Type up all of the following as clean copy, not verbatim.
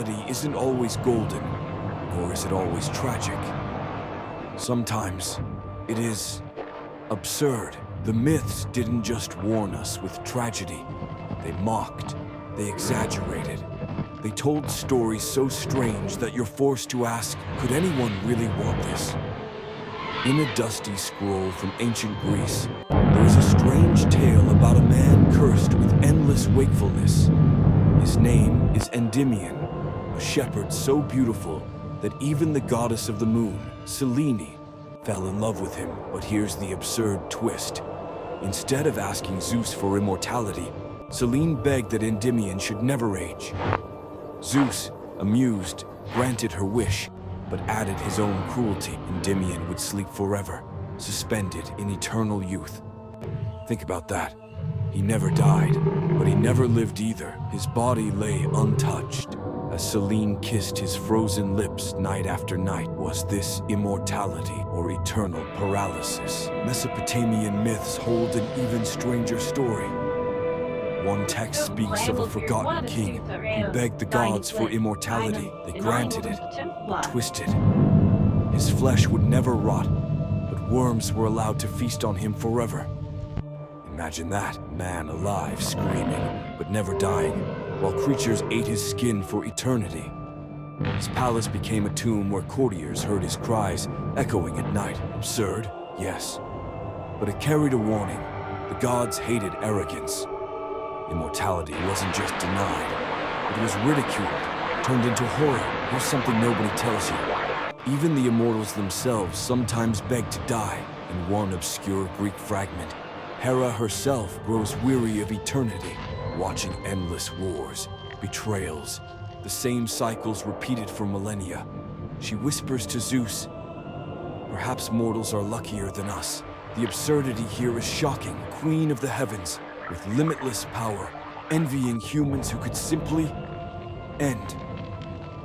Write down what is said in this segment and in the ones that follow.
immortality isn't always golden, nor is it always tragic. Sometimes it is absurd. The myths didn't just warn us with tragedy. They mocked, they exaggerated. They told stories so strange that you're forced to ask, could anyone really want this? In a dusty scroll from ancient Greece, there is a strange tale about a man cursed with endless wakefulness. His name is Endymion, a shepherd so beautiful that even the goddess of the moon, Selene, fell in love with him. But here's the absurd twist. Instead of asking Zeus for immortality, Selene begged that Endymion should never age. Zeus, amused, granted her wish, but added his own cruelty. Endymion would sleep forever, suspended in eternal youth. Think about that. He never died, but he never lived either. His body lay untouched, as Selene kissed his frozen lips night after night. Was this immortality or eternal paralysis? Mesopotamian myths hold an even stranger story. One text speaks of a forgotten king who begged the gods for immortality. They granted it, but twisted. His flesh would never rot, but worms were allowed to feast on him forever. Imagine that, man alive, screaming, but never dying, while creatures ate his skin for eternity. His palace became a tomb where courtiers heard his cries echoing at night. Absurd, yes, but it carried a warning. The gods hated arrogance. Immortality wasn't just denied, it was ridiculed, turned into horror. Here's something nobody tells you. Even the immortals themselves sometimes beg to die. In one obscure Greek fragment, Hera herself grows weary of eternity, watching endless wars, betrayals, the same cycles repeated for millennia. She whispers to Zeus, "Perhaps mortals are luckier than us." The absurdity here is shocking. Queen of the heavens, with limitless power, envying humans who could simply end.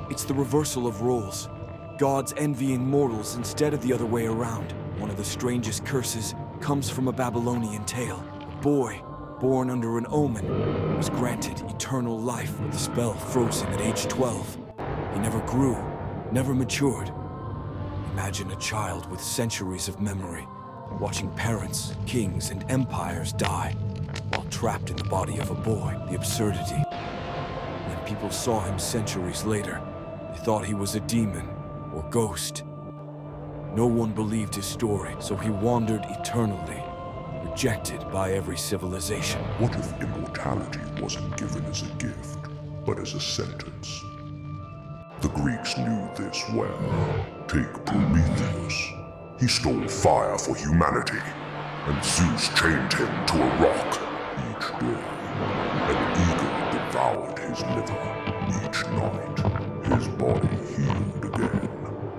It's the reversal of roles. Gods envying mortals instead of the other way around. One of the strangest curses comes from a Babylonian tale. A boy, born under an omen, was granted eternal life with the spell frozen at age 12. He never grew, never matured. Imagine a child with centuries of memory, watching parents, kings, and empires die, while trapped in the body of a boy. The absurdity. When people saw him centuries later, they thought he was a demon or ghost. No one believed his story, so he wandered eternally, rejected by every civilization. What if immortality wasn't given as a gift, but as a sentence? The Greeks knew this well. Take Prometheus. He stole fire for humanity, and Zeus chained him to a rock. Each day, an eagle devoured his liver. Each night, his body healed again.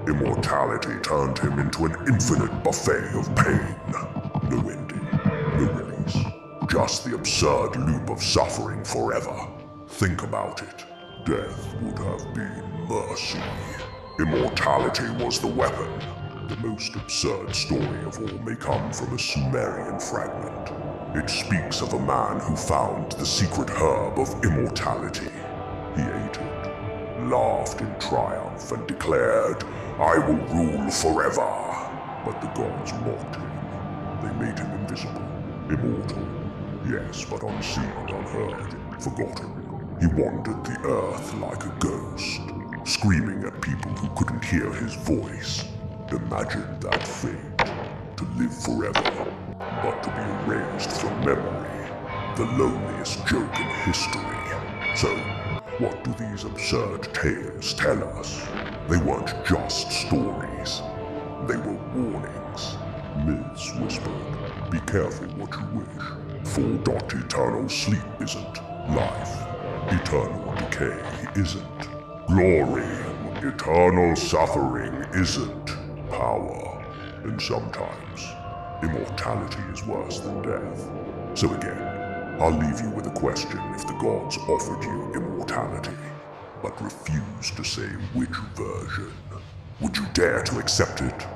Immortality turned him into an infinite buffet of pain. No ending, no release. Just the absurd loop of suffering forever. Think about it. Death would have been mercy. Immortality was the weapon. The most absurd story of all may come from a Sumerian fragment. It speaks of a man who found the secret herb of immortality. He ate it, laughed in triumph, and declared, "I will rule forever." But the gods mocked him. They made him invisible, immortal, yes, but unseen, unheard, forgotten. He wandered the earth like a ghost, screaming at people who couldn't hear his voice. Imagine that fate, to live forever, but to be erased from memory, the loneliest joke in history. So, what do these absurd tales tell us? They weren't just stories, they were warnings. Myths whispered, be careful what you wish, for eternal sleep isn't life, eternal decay isn't glory, eternal suffering isn't power, and sometimes immortality is worse than death. So again, I'll leave you with a question. If the gods offered you immortality, but refused to say which version, would you dare to accept it?